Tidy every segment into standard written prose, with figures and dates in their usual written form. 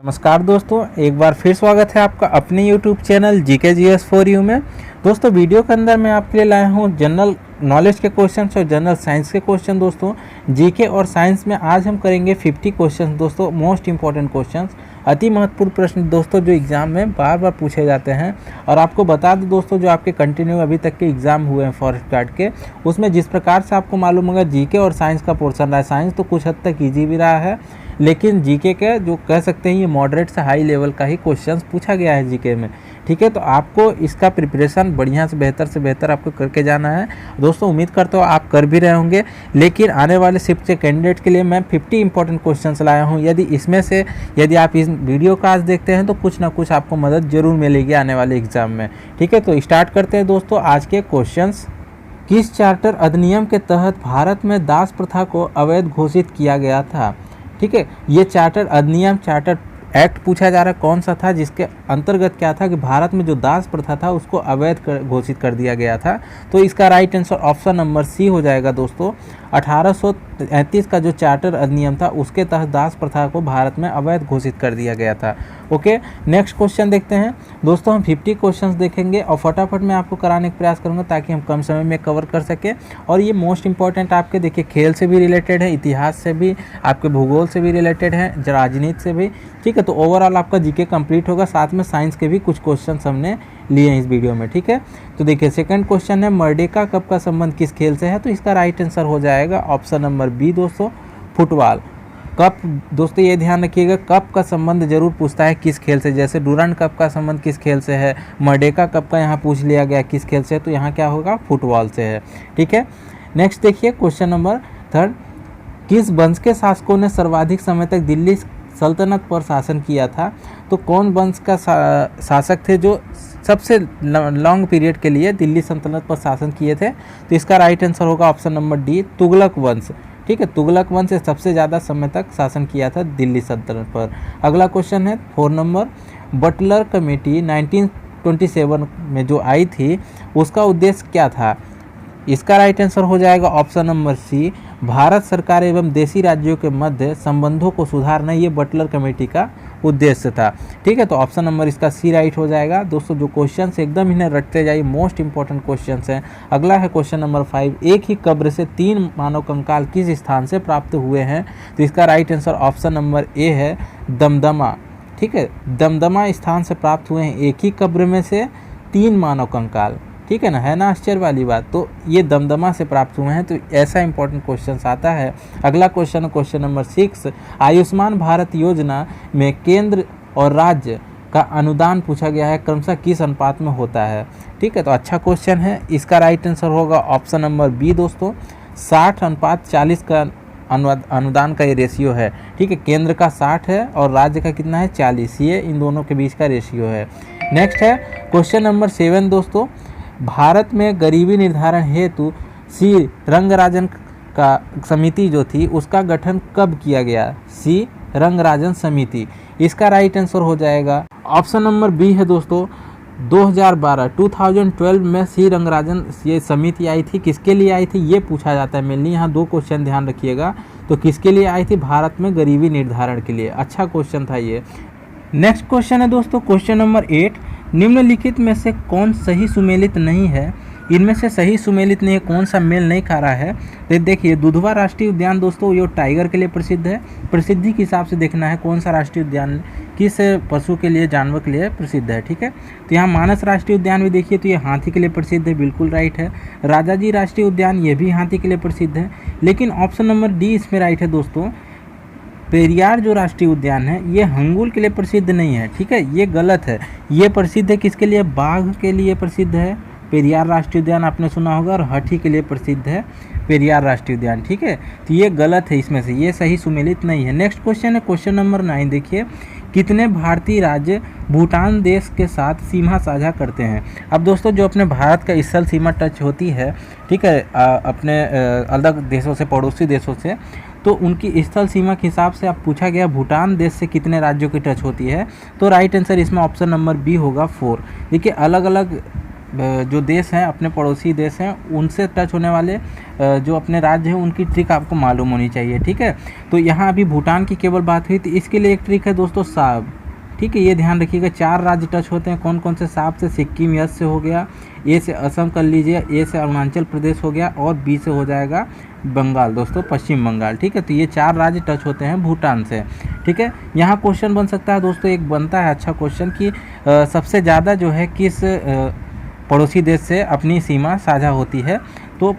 नमस्कार दोस्तों, एक बार फिर स्वागत है आपका अपने YouTube channel GK GS for you में। दोस्तों वीडियो के अंदर मैं आपके लिए लाया हूँ जनरल नॉलेज के क्वेश्चन और जनरल साइंस के क्वेश्चन। दोस्तों जीके और साइंस में आज हम करेंगे 50 क्वेश्चन। दोस्तों मोस्ट इंपॉर्टेंट क्वेश्चन, अति महत्वपूर्ण प्रश्न दोस्तों, जो एग्ज़ाम में बार बार पूछे जाते हैं। और आपको बता दूं दोस्तों, जो आपके कंटिन्यू अभी तक के एग्ज़ाम हुए हैं फॉरेस्ट गार्ड के, उसमें जिस प्रकार से आपको मालूम होगा जीके और साइंस का पोर्शन रहा है। साइंस तो कुछ हद तक ईजी भी रहा है, लेकिन जीके के जो कह सकते हैं ये मॉडरेट से हाई लेवल का ही क्वेश्चंस पूछा गया है जीके में। ठीक है, तो आपको इसका प्रिपरेशन बढ़िया से बेहतर आपको करके जाना है। दोस्तों उम्मीद करता हूँ आप कर भी रहे होंगे, लेकिन आने वाले शिफ्ट के कैंडिडेट के लिए मैं 50 इंपॉर्टेंट क्वेश्चंस लाया हूँ। यदि आप इस वीडियो का आज देखते हैं तो कुछ ना कुछ आपको मदद जरूर मिलेगी आने वाले एग्जाम में। ठीक है, तो स्टार्ट करते हैं दोस्तों आज के क्वेश्चंस। किस चार्टर अधिनियम के तहत भारत में दास प्रथा को अवैध घोषित किया गया था? ठीक है, ये चार्टर अधिनियम, चार्टर एक्ट पूछा जा रहा है कौन सा था, जिसके अंतर्गत क्या था कि भारत में जो दास प्रथा था उसको अवैध घोषित कर दिया गया था। तो इसका right answer option number C हो जाएगा दोस्तों। 1833 का जो चार्टर अधिनियम था उसके तहत दास प्रथा को भारत में अवैध घोषित कर दिया गया था। ओके, नेक्स्ट क्वेश्चन देखते हैं दोस्तों। हम 50 क्वेश्चंस देखेंगे और फटाफट मैं आपको कराने का प्रयास करूंगा ताकि हम कम समय में कवर कर सकें। और ये मोस्ट इंपॉर्टेंट आपके देखिए खेल से भी रिलेटेड है, इतिहास से भी, आपके भूगोल से भी रिलेटेड है, राजनीति से भी। ठीक है, तो ओवरऑल आपका जीके कंप्लीट होगा। साथ में साइंस के भी कुछ क्वेश्चन हमने लिए हैं इस वीडियो में। ठीक है, तो देखिए सेकंड क्वेश्चन है, मर्डेका कप का संबंध किस खेल से है? तो इसका राइट आंसर हो जाएगा ऑप्शन नंबर बी दोस्तों, फुटबॉल। कप दोस्तों ये ध्यान रखिएगा, कप का संबंध जरूर पूछता है किस खेल से। जैसे डूरंड कप का संबंध किस खेल से है, मर्डेका कप का यहाँ पूछ लिया गया किस खेल से है, तो यहाँ क्या होगा, फुटबॉल से है। ठीक है, नेक्स्ट देखिए क्वेश्चन नंबर थर्ड, किस वंश के शासकों ने सर्वाधिक समय तक दिल्ली सल्तनत पर शासन किया था? तो कौन वंश का शासक थे जो सबसे लॉन्ग पीरियड के लिए दिल्ली सल्तनत पर शासन किए थे? तो इसका राइट आंसर होगा ऑप्शन नंबर डी, तुगलक वंश। ठीक है, तुगलक वंश से सबसे ज़्यादा समय तक शासन किया था दिल्ली सल्तनत पर। अगला क्वेश्चन है 4 नंबर, बटलर कमेटी 1927 में जो आई थी उसका उद्देश्य क्या था? इसका राइट आंसर हो जाएगा ऑप्शन नंबर सी, भारत सरकार एवं देशी राज्यों के मध्य संबंधों को सुधारना, ये बटलर कमेटी का उद्देश्य था। ठीक है, तो ऑप्शन नंबर इसका सी राइट हो जाएगा। दोस्तों जो क्वेश्चन एकदम इन्हें रटते जाइए, मोस्ट इंपॉर्टेंट क्वेश्चन हैं। अगला है क्वेश्चन नंबर 5, एक ही कब्र से 3 मानव कंकाल किस स्थान से प्राप्त हुए हैं? तो इसका right answer option number A है, दमदमा। ठीक है, दमदमा स्थान से प्राप्त हुए हैं एक ही कब्र में से 3 मानव कंकाल। ठीक है ना, है ना आश्चर्य वाली बात। तो ये दमदमा से प्राप्त हुए हैं, तो ऐसा इंपॉर्टेंट क्वेश्चन आता है। अगला क्वेश्चन नंबर 6, आयुष्मान भारत योजना में केंद्र और राज्य का अनुदान पूछा गया है, क्रमशः किस अनुपात में होता है? ठीक है, तो अच्छा क्वेश्चन है। इसका राइट आंसर होगा ऑप्शन नंबर बी दोस्तों, 60:40 का अनुदान का ये रेशियो है। ठीक है, केंद्र का 60 है और राज्य का कितना है, 40। ये इन दोनों के बीच का रेशियो है। नेक्स्ट है क्वेश्चन नंबर 7 दोस्तों, भारत में गरीबी निर्धारण हेतु सी रंगराजन का समिति जो थी उसका गठन कब किया गया? सी रंगराजन समिति। इसका राइट आंसर हो जाएगा ऑप्शन नंबर बी है दोस्तों, 2012 में सी रंगराजन ये समिति आई थी। किसके लिए आई थी ये पूछा जाता है मेनली। यहाँ 2 क्वेश्चन ध्यान रखिएगा। तो किसके लिए आई थी? भारत में गरीबी निर्धारण के लिए। अच्छा क्वेश्चन था ये। नेक्स्ट क्वेश्चन है दोस्तों क्वेश्चन नंबर 8, निम्नलिखित में से कौन सही सुमेलित नहीं है? इनमें से सही सुमेलित नहीं है, कौन सा मेल नहीं खा रहा है? तो देखिए दुधवा राष्ट्रीय उद्यान दोस्तों ये टाइगर के लिए प्रसिद्ध है। प्रसिद्धि के हिसाब से देखना है कौन सा राष्ट्रीय उद्यान किस पशु के लिए, जानवर के लिए प्रसिद्ध है। ठीक है, तो यहाँ मानस राष्ट्रीय उद्यान भी देखिए तो ये हाथी के लिए प्रसिद्ध है, बिल्कुल राइट है। राजाजी राष्ट्रीय उद्यान ये भी हाथी के लिए प्रसिद्ध है, लेकिन ऑप्शन नंबर डी इसमें राइट है दोस्तों। पेरियार जो राष्ट्रीय उद्यान है ये हंगुल के लिए प्रसिद्ध नहीं है। ठीक है, ये गलत है। ये प्रसिद्ध है किसके लिए? बाघ के लिए प्रसिद्ध है पेरियार राष्ट्रीय उद्यान, आपने सुना होगा, और हाथी के लिए प्रसिद्ध है पेरियार राष्ट्रीय उद्यान। ठीक है, तो ये गलत है, इसमें से ये सही सुमेलित नहीं है। नेक्स्ट क्वेश्चन है क्वेश्चन नंबर 9 देखिए, कितने भारतीय राज्य भूटान देश के साथ सीमा साझा करते हैं? अब दोस्तों जो अपने भारत का स्थल सीमा टच होती है, ठीक है, अपने अलग देशों से, पड़ोसी देशों से, तो उनकी स्थल सीमा के हिसाब से अब पूछा गया भूटान देश से कितने राज्यों की टच होती है? तो राइट आंसर इसमें ऑप्शन नंबर बी होगा 4। देखिए अलग अलग जो देश हैं, अपने पड़ोसी देश हैं, उनसे टच होने वाले जो अपने राज्य हैं उनकी ट्रिक आपको मालूम होनी चाहिए। ठीक है, तो यहाँ अभी भूटान की केवल बात हुई, तो इसके लिए एक ट्रिक है दोस्तों, साब। ठीक है, ये ध्यान रखिएगा। 4 राज्य टच होते हैं, कौन कौन से? साब से सिक्किम, यस से हो गया, ए से असम कर लीजिए, ए से अरुणाचल प्रदेश हो गया, और बी से हो जाएगा बंगाल दोस्तों, पश्चिम बंगाल। ठीक है, तो ये 4 राज्य टच होते हैं भूटान से। ठीक है, यहाँ क्वेश्चन बन सकता है दोस्तों, एक बनता है अच्छा क्वेश्चन कि सबसे ज़्यादा जो है किस पड़ोसी देश से अपनी सीमा साझा होती है, तो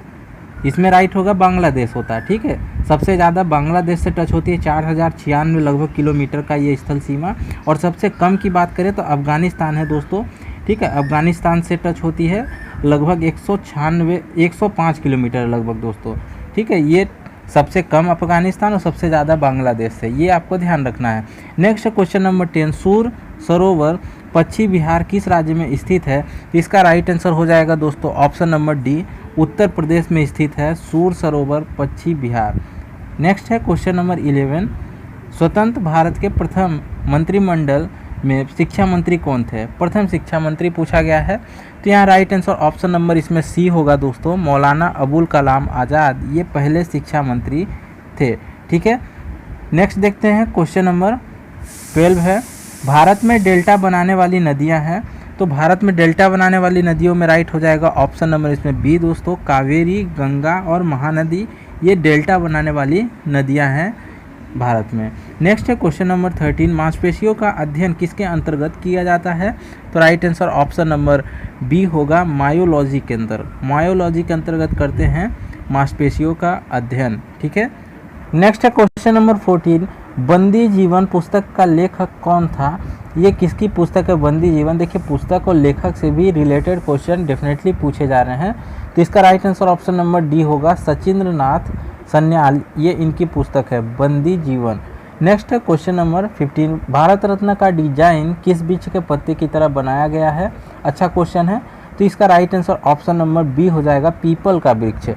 इसमें राइट होगा बांग्लादेश होता है। ठीक है, सबसे ज़्यादा बांग्लादेश से टच होती है, 4096 लगभग किलोमीटर का ये स्थल सीमा। और सबसे कम की बात करें तो अफ़गानिस्तान है दोस्तों। ठीक है, अफ़गानिस्तान से टच होती है लगभग 105 किलोमीटर लगभग दोस्तों। ठीक है, ये सबसे कम अफ़गानिस्तान और सबसे ज़्यादा बांग्लादेश से, ये आपको ध्यान रखना है। नेक्स्ट क्वेश्चन नंबर 10, सूर सरोवर पश्चिमी बिहार किस राज्य में स्थित है? तो इसका राइट आंसर हो जाएगा दोस्तों option number D, Uttar Pradesh में स्थित है सूर सरोवर पश्चिमी बिहार। नेक्स्ट है क्वेश्चन नंबर 11, स्वतंत्र भारत के प्रथम मंत्रिमंडल में शिक्षा मंत्री कौन थे? प्रथम शिक्षा मंत्री पूछा गया है, तो यहाँ राइट आंसर ऑप्शन नंबर इसमें सी होगा दोस्तों, मौलाना अबुल कलाम आज़ाद, ये पहले शिक्षा मंत्री थे। ठीक है, नेक्स्ट देखते हैं क्वेश्चन नंबर 12 है, भारत में डेल्टा बनाने वाली नदियां हैं, तो भारत में डेल्टा बनाने वाली नदियों में राइट हो जाएगा ऑप्शन नंबर इसमें बी दोस्तों, कावेरी, गंगा और महानदी, ये डेल्टा बनाने वाली नदियां हैं भारत में। नेक्स्ट है क्वेश्चन नंबर 13, मांसपेशियों का अध्ययन किसके अंतर्गत किया जाता है? तो right answer option number B होगा, मायोलॉजी के अंदर, मायोलॉजी के अंतर्गत करते हैं मांसपेशियों का अध्ययन। ठीक है, नेक्स्ट है क्वेश्चन नंबर 14, बंदी जीवन पुस्तक का लेखक कौन था? ये किसकी पुस्तक है बंदी जीवन? देखिए, पुस्तक और लेखक से भी रिलेटेड क्वेश्चन डेफिनेटली पूछे जा रहे हैं, तो इसका right answer option number D होगा, सचिंद्र नाथ सन्याल, ये इनकी पुस्तक है बंदी जीवन। नेक्स्ट है क्वेश्चन नंबर 15, भारत रत्न का डिजाइन किस वृक्ष के पत्ते की तरह बनाया गया है? अच्छा क्वेश्चन है, तो इसका right answer option number B हो जाएगा, पीपल का वृक्ष।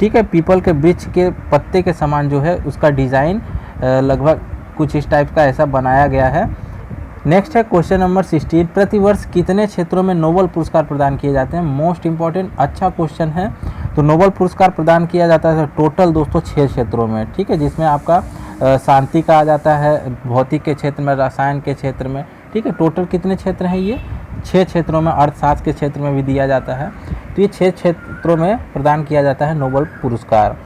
ठीक है, पीपल के वृक्ष के पत्ते के समान जो है उसका डिज़ाइन लगभग कुछ इस टाइप का ऐसा बनाया गया है। नेक्स्ट है क्वेश्चन नंबर 16, प्रतिवर्ष कितने क्षेत्रों में नोबेल पुरस्कार प्रदान किए जाते हैं? मोस्ट इंपॉर्टेंट अच्छा क्वेश्चन है। तो नोबेल पुरस्कार प्रदान किया जाता है टोटल दोस्तों 6 क्षेत्रों में। ठीक है, जिसमें आपका शांति का आ जाता है, भौतिक के क्षेत्र में, रसायन के क्षेत्र में। ठीक है, टोटल कितने क्षेत्र हैं? ये 6 क्षेत्रों में, अर्थशास्त्र के क्षेत्र में भी दिया जाता है, तो ये 6 क्षेत्रों में प्रदान किया जाता है नोबेल पुरस्कार।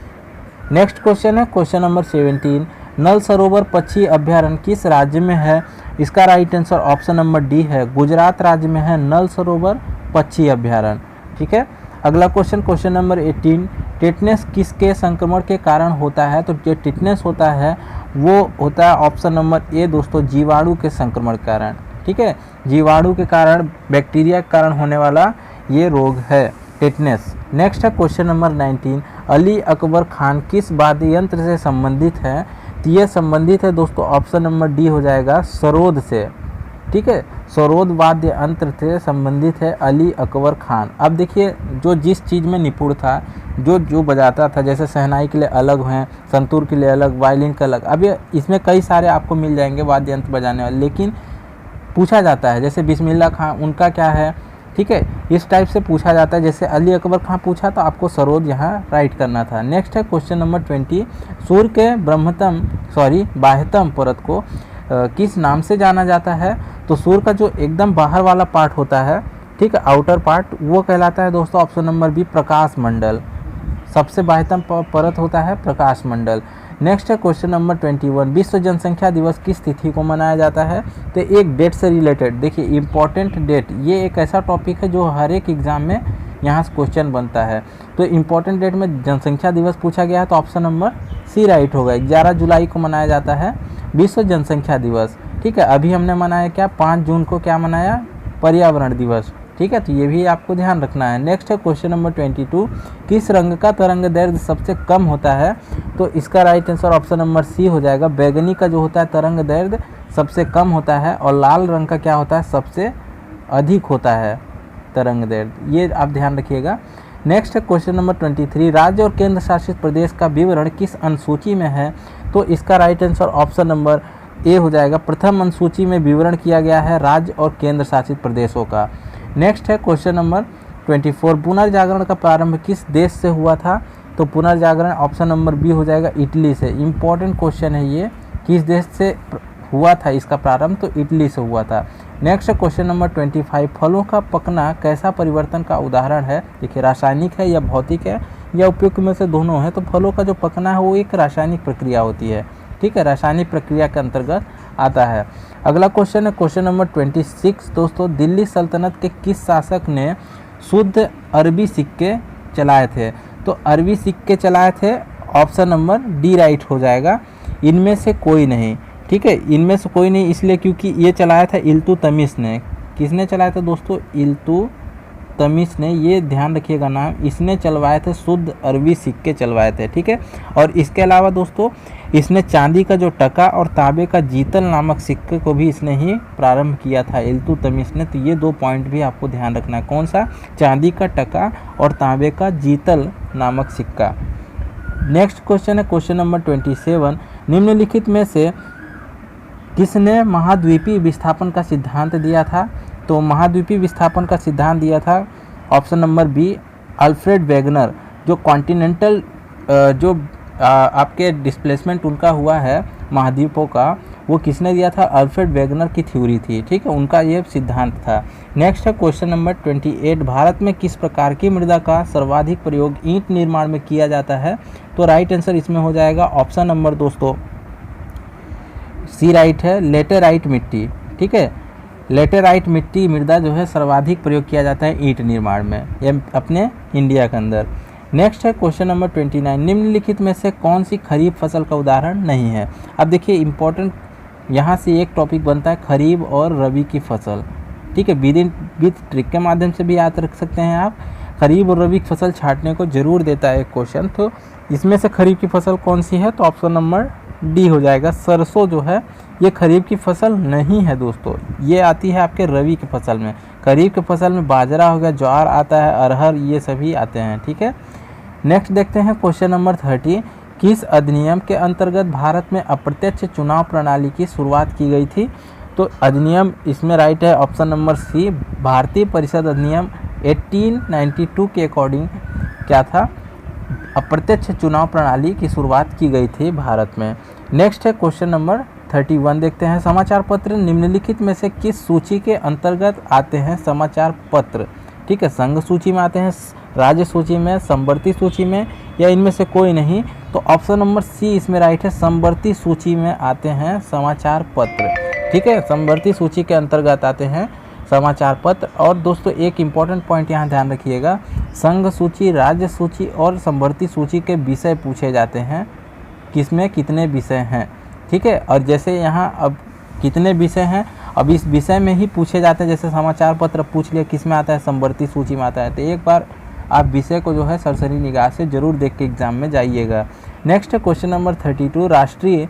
नेक्स्ट क्वेश्चन है क्वेश्चन नंबर 17, नल सरोवर पक्षी अभ्यारण्य किस राज्य में है? इसका right answer option number D है, गुजरात राज्य में है नल सरोवर पक्षी अभ्यारण्य। ठीक है, अगला क्वेश्चन क्वेश्चन नंबर 18, टिटनेस किसके संक्रमण के कारण होता है? तो जो टिटनेस होता है वो होता है ऑप्शन नंबर ए दोस्तों, जीवाणु के संक्रमण के कारण। ठीक है, जीवाणु के कारण, बैक्टीरिया के कारण होने वाला ये रोग है टिटनेस। नेक्स्ट है क्वेश्चन नंबर 19, अली अकबर खान किस वाद्य यंत्र से संबंधित है? तो ये संबंधित है दोस्तों ऑप्शन नंबर डी हो जाएगा, सरोद से। ठीक है, सरोद वाद्य यंत्र से संबंधित है अली अकबर खान। अब देखिए, जो जिस चीज़ में निपुण था, जो बजाता था, जैसे शहनाई के लिए अलग हैं, संतूर के लिए अलग, वायलिन का अलग, अब ये इसमें कई सारे आपको मिल जाएंगे वाद्य यंत्र बजाने वाले, लेकिन पूछा जाता है जैसे बिस्मिल्लाह खां, उनका क्या है? ठीक है, इस टाइप से पूछा जाता है। जैसे अली अकबर खां पूछा तो आपको सरोद यहाँ राइट करना था। नेक्स्ट है क्वेश्चन नंबर 20, सूर्य के बाह्यतम परत को किस नाम से जाना जाता है? तो सूर्य का जो एकदम बाहर वाला पार्ट होता है, ठीक है, आउटर पार्ट, वो कहलाता है दोस्तों ऑप्शन नंबर बी, प्रकाश मंडल। सबसे बाह्यतम परत होता है प्रकाश मंडल। नेक्स्ट है क्वेश्चन नंबर 21, विश्व जनसंख्या दिवस किस तिथि को मनाया जाता है? तो एक डेट से रिलेटेड, देखिए इंपॉर्टेंट डेट, ये एक ऐसा टॉपिक है जो हर एक एग्जाम में यहाँ से क्वेश्चन बनता है। तो इंपॉर्टेंट डेट में जनसंख्या दिवस पूछा गया है, तो ऑप्शन नंबर सी राइट होगा। 11 जुलाई को मनाया जाता है विश्व जनसंख्या दिवस। ठीक है, अभी हमने मनाया क्या, 5 जून को क्या मनाया, पर्यावरण दिवस। ठीक है, तो ये भी आपको ध्यान रखना है। नेक्स्ट है क्वेश्चन नंबर 22, किस रंग का तरंग दैर्घ्य सबसे कम होता है? तो इसका right answer option number C हो जाएगा, बैगनी का जो होता है तरंग दैर्घ्य सबसे कम होता है, और लाल रंग का क्या होता है, सबसे अधिक होता है तरंग दैर्घ्य। ये आप ध्यान रखिएगा। नेक्स्ट है क्वेश्चन नंबर 23, राज्य और केंद्र शासित प्रदेश का विवरण किस अनुसूची में है? तो इसका right answer option number A हो जाएगा, प्रथम अनुसूची में विवरण किया गया है राज्य और केंद्र शासित प्रदेशों का। नेक्स्ट है क्वेश्चन नंबर 24 पुनर्जागरण का प्रारंभ किस देश से हुआ था? तो पुनर्जागरण ऑप्शन नंबर बी हो जाएगा इटली से। इम्पोर्टेंट क्वेश्चन है ये, किस देश से हुआ था इसका प्रारंभ? तो इटली से हुआ था। नेक्स्ट क्वेश्चन नंबर 25, फलों का पकना कैसा परिवर्तन का उदाहरण है? देखिए रासायनिक है या भौतिक है या उपयुक्त में से दोनों है। तो फलों का जो पकना है वो एक रासायनिक प्रक्रिया होती है, ठीक है, रासायनिक प्रक्रिया के अंतर्गत आता है। अगला क्वेश्चन है क्वेश्चन नंबर 26 दोस्तों, दिल्ली सल्तनत के किस शासक ने शुद्ध अरबी सिक्के चलाए थे? तो अरबी सिक्के चलाए थे, ऑप्शन नंबर डी राइट हो जाएगा। इनमें से कोई नहीं, ठीक है, इनमें से कोई नहीं इसलिए क्योंकि ये चलाया था इल्तुतमिश ने। किसने चलाया था दोस्तों? इल्तुतमिश ने, ये ध्यान रखिएगा नाम, इसने चलवाए थे, शुद्ध अरबी सिक्के चलवाए थे, ठीक है। और इसके अलावा दोस्तों इसने चांदी का जो टका और तांबे का जीतल नामक सिक्के को भी इसने ही प्रारंभ किया था इल्तुतमिश ने। तो ये 2 पॉइंट भी आपको ध्यान रखना है, कौन सा? चांदी का टका और तांबे का जीतल नामक सिक्का। नेक्स्ट क्वेश्चन है क्वेश्चन नंबर 27, निम्नलिखित में से किसने महाद्वीपीय विस्थापन का सिद्धांत दिया था? तो महाद्वीपीय विस्थापन का सिद्धांत दिया था option number B Alfred Wegener. जो कॉन्टिनेंटल जो आपके डिस्प्लेसमेंट उनका हुआ है महाद्वीपों का, वो किसने दिया था? अल्फ्रेड वेगनर की थ्योरी थी, ठीक है, उनका ये सिद्धांत था। नेक्स्ट है क्वेश्चन नंबर 28, भारत में किस प्रकार की मृदा का सर्वाधिक प्रयोग ईंट निर्माण में किया जाता है? तो राइट आंसर इसमें हो जाएगा ऑप्शन नंबर दोस्तों सी राइट है, लेटेराइट मिट्टी, ठीक है। लेटेराइट मिट्टी मृदा जो है सर्वाधिक प्रयोग किया जाता है ईंट निर्माण में, ये अपने इंडिया के अंदर। नेक्स्ट है क्वेश्चन नंबर 29, निम्नलिखित में से कौन सी खरीफ फसल का उदाहरण नहीं है? अब देखिए इंपॉर्टेंट यहाँ से एक टॉपिक बनता है खरीफ और रबी की फसल, ठीक है, विद ट्रिक के माध्यम से भी याद रख सकते हैं आप। खरीफ और रबी की फसल छांटने को जरूर देता है एक क्वेश्चन। तो इसमें से खरीफ की फसल कौन सी है? तो ऑप्शन नंबर डी हो जाएगा। सरसों जो है ये खरीफ की फसल नहीं है दोस्तों, ये आती है आपके रबी की फसल में। खरीफ की फसल में बाजरा हो गया, ज्वार आता है, अरहर, ये सभी आते हैं, ठीक है। नेक्स्ट देखते हैं क्वेश्चन नंबर 30, किस अधिनियम के अंतर्गत भारत में अप्रत्यक्ष चुनाव प्रणाली की शुरुआत की गई थी? तो अधिनियम इसमें राइट है ऑप्शन नंबर सी, भारतीय परिषद अधिनियम 1892 के अकॉर्डिंग क्या था? अप्रत्यक्ष चुनाव प्रणाली की शुरुआत की गई थी भारत में। नेक्स्ट है क्वेश्चन नंबर 31 देखते हैं, समाचार पत्र निम्नलिखित में से किस सूची के अंतर्गत आते हैं? समाचार पत्र, ठीक है, संघ सूची में आते हैं, राज्य सूची में, समवर्ती सूची में, या इनमें से कोई नहीं? तो ऑप्शन नंबर सी इसमें राइट है, समवर्ती सूची में आते हैं समाचार पत्र, ठीक है, समवर्ती सूची के अंतर्गत आते हैं समाचार पत्र। और दोस्तों एक इम्पॉर्टेंट पॉइंट यहाँ ध्यान रखिएगा, संघ सूची, राज्य सूची और समवर्ती सूची के विषय पूछे जाते हैं, किसमें कितने विषय हैं, ठीक है। और जैसे यहाँ अब कितने विषय हैं, अब इस विषय में ही पूछे जाते हैं, जैसे समाचार पत्र पूछ लिया किस में आता है? समवर्ती सूची में आता है। तो एक बार आप विषय को जो है सरसरी निगाह से जरूर देख के एग्जाम में जाइएगा। नेक्स्ट है क्वेश्चन नंबर 32, राष्ट्रीय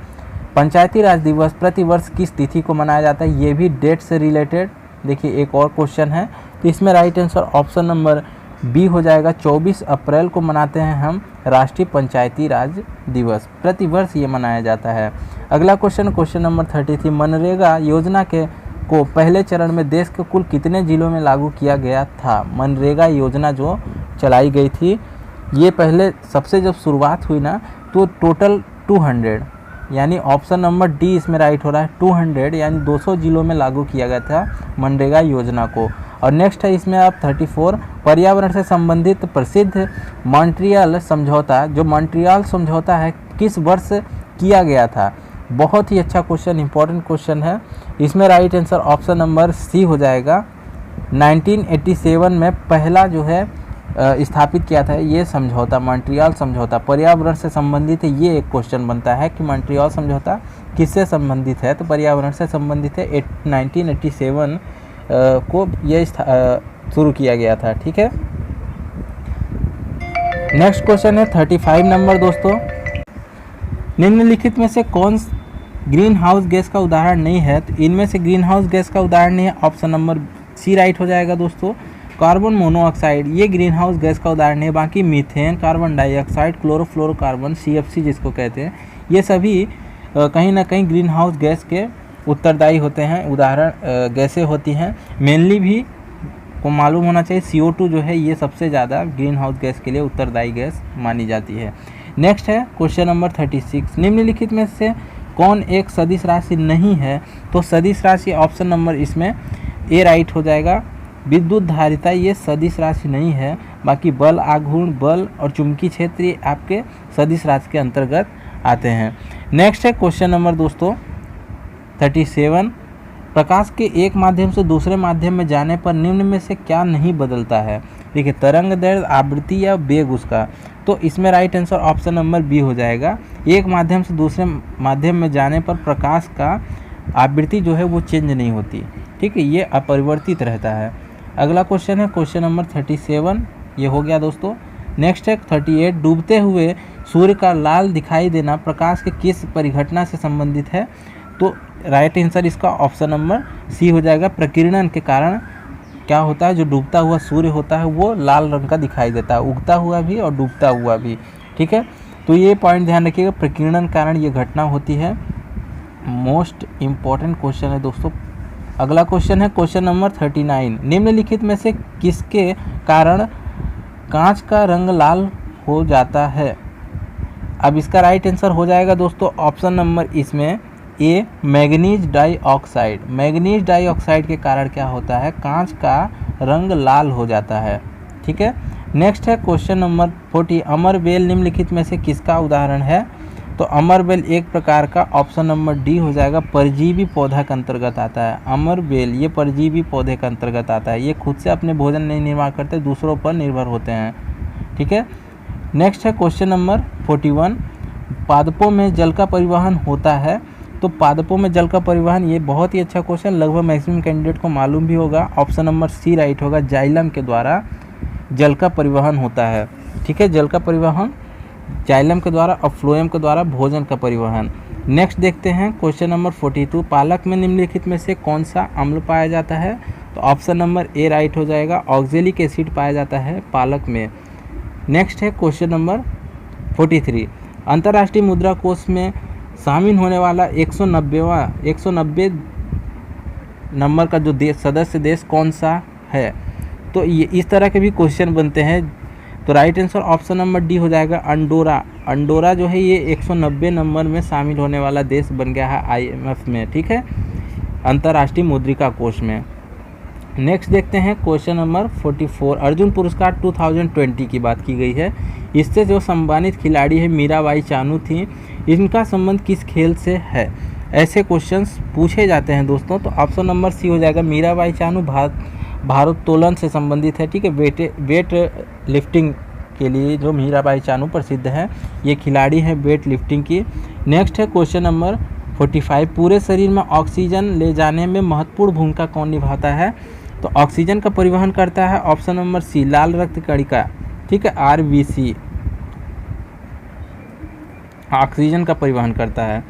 पंचायती राज दिवस प्रतिवर्ष किस तिथि को मनाया जाता है? ये भी डेट से रिलेटेड देखिए एक और क्वेश्चन है। तो इसमें right answer option number B हो जाएगा, 24 अप्रैल को मनाते हैं हम राष्ट्रीय पंचायती राज दिवस, प्रतिवर्ष ये मनाया जाता है। अगला क्वेश्चन नंबर 33, मनरेगा योजना को पहले चरण में देश के कुल कितने जिलों में लागू किया गया था? मनरेगा योजना जो चलाई गई थी, ये पहले सबसे जब शुरुआत हुई ना तो टोटल 200, यानी ऑप्शन नंबर डी इसमें राइट हो रहा है, 200 यानी 200 जिलों में लागू किया गया था मनरेगा योजना को। और नेक्स्ट है इसमें आप 34, पर्यावरण से संबंधित प्रसिद्ध मॉन्ट्रियल समझौता, जो मॉन्ट्रियल समझौता है किस वर्ष किया गया था? बहुत ही अच्छा क्वेश्चन, इंपॉर्टेंट क्वेश्चन है। इसमें right answer option number C हो जाएगा, 1987 में पहला जो है स्थापित किया था ये समझौता, मॉन्ट्रियल समझौता। पर्यावरण से संबंधित है, ये एक क्वेश्चन बनता है कि मॉन्ट्रियल समझौता किससे संबंधित है? तो पर्यावरण से संबंधित है, 1987 को ये शुरू किया गया था, ठीक है। नेक्स्ट क्वेश्चन है 35 नंबर दोस्तों, निम्नलिखित में से कौन ग्रीन हाउस गैस का उदाहरण नहीं है? तो इनमें से ग्रीन हाउस गैस का उदाहरण नहीं है, ऑप्शन नंबर सी राइट हो जाएगा दोस्तों। कार्बन मोनोऑक्साइड ये ग्रीन हाउस गैस का उदाहरण है, बाकी methane, carbon dioxide, chlorofluorocarbon, CFC जिसको कहते हैं, ये सभी कहीं ना कहीं ग्रीन हाउस गैस के उत्तरदायी होते हैं, उदाहरण गैसें होती हैं। मेनली भी आपको मालूम होना चाहिए CO2 जो है ये सबसे ज़्यादा ग्रीन हाउस गैस के लिए उत्तरदायी गैस मानी जाती है। नेक्स्ट है क्वेश्चन नंबर 36, निम्नलिखित में से कौन एक सदिश राशि नहीं है? तो सदिश राशि ऑप्शन नंबर इसमें ए राइट हो जाएगा। विद्युत धारिता ये सदिश राशि नहीं है, बाकी बल आघूर्ण, बल और चुंबकीय क्षेत्र ये आपके सदिश राशि के अंतर्गत आते हैं। नेक्स्ट है क्वेश्चन नंबर दोस्तों 37, प्रकाश के एक माध्यम से दूसरे माध्यम में जाने पर निम्न में से क्या नहीं बदलता है? देखिए तरंग दैर्घ्य, आवृत्ति या वेग उसका, तो इसमें right answer option number B हो जाएगा। एक माध्यम से दूसरे माध्यम में जाने पर प्रकाश का आवृत्ति जो है वो चेंज नहीं होती, ठीक है, ये अपरिवर्तित रहता है। अगला क्वेश्चन है क्वेश्चन नंबर 37, ये हो गया दोस्तों। नेक्स्ट है 38, डूबते हुए सूर्य का लाल दिखाई देना प्रकाश के किस परिघटना से संबंधित है? तो राइट आंसर इसका ऑप्शन नंबर सी हो जाएगा। प्रकीर्णन के कारण क्या होता है, जो डूबता हुआ सूर्य होता है वो लाल रंग का दिखाई देता है, उगता हुआ भी और डूबता हुआ भी, ठीक है। तो ये पॉइंट ध्यान रखिएगा, प्रकीर्णन कारण ये घटना होती है। मोस्ट इम्पॉर्टेंट क्वेश्चन है दोस्तों। अगला क्वेश्चन है क्वेश्चन नंबर 39, निम्नलिखित में से किसके कारण कांच का रंग लाल हो जाता है? अब इसका राइट आंसर हो जाएगा दोस्तों ऑप्शन नंबर इसमें ए, मैग्नीज डाइऑक्साइड। मैग्नीज डाइऑक्साइड के कारण क्या होता है, कांच का रंग लाल हो जाता है, ठीक है। नेक्स्ट है क्वेश्चन नंबर 40, अमरबेल निम्नलिखित में से किसका उदाहरण है? तो अमरबेल एक प्रकार का ऑप्शन नंबर डी हो जाएगा, परजीवी पौधा के अंतर्गत आता है। अमरबेल ये परजीवी पौधे के अंतर्गत आता है, ये खुद से अपने भोजन नहीं निर्माण करते, दूसरों पर निर्भर होते हैं, ठीक है। नेक्स्ट है क्वेश्चन नंबर 41, पादपों में जल का परिवहन होता है? तो पादपों में जल का परिवहन, ये बहुत ही अच्छा क्वेश्चन, लगभग मैक्सिमम कैंडिडेट को मालूम भी होगा। ऑप्शन नंबर सी राइट होगा, जाइलम के द्वारा जल का परिवहन होता है, ठीक है। जल का परिवहन जाइलम के द्वारा और फ्लोएम के द्वारा भोजन का परिवहन। नेक्स्ट देखते हैं क्वेश्चन नंबर 42, पालक में निम्नलिखित में से कौन सा अम्ल पाया जाता है? तो ऑप्शन नंबर ए राइट हो जाएगा, ऑक्जेलिक एसिड पाया जाता है पालक में। नेक्स्ट है क्वेश्चन नंबर 43, अंतर्राष्ट्रीय मुद्रा कोष में शामिल होने वाला 190 नंबर का जो देश सदस्य देश कौन सा है? तो ये इस तरह के भी क्वेश्चन बनते हैं। तो right answer option number D हो जाएगा, अंडोरा। अंडोरा जो है ये 190 नंबर में शामिल होने वाला देश बन गया है IMF में, ठीक है, अंतर्राष्ट्रीय मुद्रिका कोष में। नेक्स्ट देखते हैं क्वेश्चन नंबर 44, अर्जुन पुरस्कार 2020 की बात की गई है। इससे जो सम्मानित खिलाड़ी है मीराबाई चानू थी, इनका संबंध किस खेल से है? ऐसे क्वेश्चंस पूछे जाते हैं दोस्तों। तो ऑप्शन नंबर सी हो जाएगा, मीराबाई चानू भारोत्तोलन से संबंधित है, ठीक है। वेट लिफ्टिंग के लिए जो मीराबाई चानू प्रसिद्ध है, ये खिलाड़ी हैं वेट लिफ्टिंग की। नेक्स्ट है क्वेश्चन नंबर 45, पूरे शरीर में ऑक्सीजन ले जाने में महत्वपूर्ण भूमिका कौन निभाता है? तो ऑक्सीजन का परिवहन करता है ऑप्शन नंबर सी, लाल रक्त कणिका, ठीक है, RBC ऑक्सीजन का परिवहन करता है।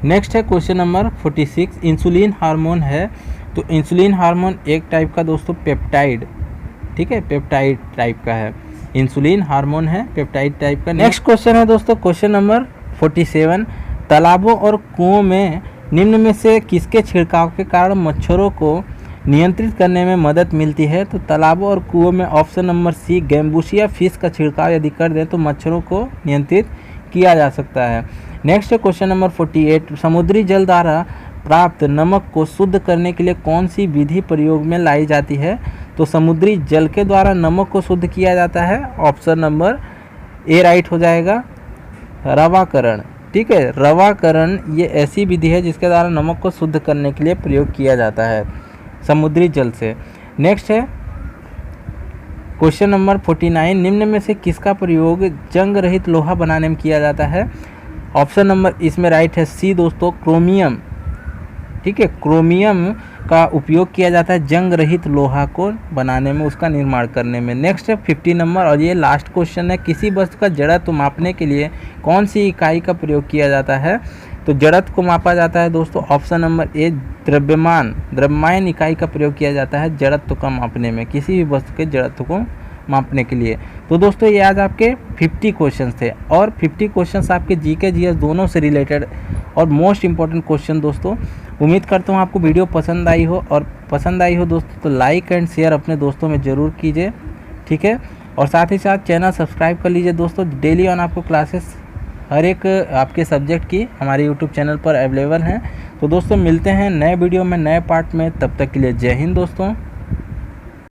नेक्स्ट है क्वेश्चन नंबर 46, इंसुलिन हार्मोन है? तो इंसुलिन हार्मोन एक टाइप का दोस्तों पेप्टाइड, ठीक है, पेप्टाइड टाइप का है, इंसुलिन हार्मोन है पेप्टाइड टाइप का। नेक्स्ट क्वेश्चन है दोस्तों क्वेश्चन नंबर 47, तालाबों और कुओं में निम्न में से किसके छिड़काव के कारण मच्छरों को नियंत्रित करने में मदद मिलती है? तो तालाबों और कुओं में option number C, gambusia fish का छिड़काव यदि कर दें तो मच्छरों को नियंत्रित किया जा सकता है। नेक्स्ट है क्वेश्चन नंबर 48, समुद्री जल द्वारा प्राप्त नमक को शुद्ध करने के लिए कौन सी विधि प्रयोग में लाई जाती है? तो समुद्री जल के द्वारा नमक को शुद्ध किया जाता है, ऑप्शन नंबर ए राइट हो जाएगा, रवाकरण, ठीक है। रवाकरण ये ऐसी विधि है जिसके द्वारा नमक को शुद्ध करने के लिए प्रयोग किया जाता है समुद्री जल से। नेक्स्ट है क्वेश्चन नंबर 49, निम्न में से किसका प्रयोग जंग रहित लोहा बनाने में किया जाता है? ऑप्शन नंबर इसमें राइट है सी दोस्तों, क्रोमियम, ठीक है, क्रोमियम का उपयोग किया जाता है जंग रहित लोहा को बनाने में, उसका निर्माण करने में। नेक्स्ट है 50 नंबर और ये लास्ट क्वेश्चन है, किसी वस्तु का जड़त्व मापने के लिए कौन सी इकाई का प्रयोग किया जाता है? तो जड़त्व को मापा जाता है दोस्तों ऑप्शन नंबर ए, द्रव्यमान इकाई का प्रयोग किया जाता है जड़त्व को मापने में, किसी भी वस्तु के जड़त्व को मापने के लिए। तो दोस्तों ये आज आपके 50 क्वेश्चन थे और 50 क्वेश्चन आपके GK GS दोनों से रिलेटेड और मोस्ट इम्पॉर्टेंट क्वेश्चन दोस्तों। उम्मीद करता हूँ आपको वीडियो पसंद आई हो, और पसंद आई हो दोस्तों तो लाइक एंड शेयर अपने दोस्तों में ज़रूर कीजिए, ठीक है। और साथ ही साथ चैनल सब्सक्राइब कर लीजिए दोस्तों। डेली ऑन आपको क्लासेस हर एक आपके सब्जेक्ट की हमारे यूट्यूब चैनल पर अवेलेबल हैं। तो दोस्तों मिलते हैं नए वीडियो में, नए पार्ट में, तब तक के लिए जय हिंद दोस्तों।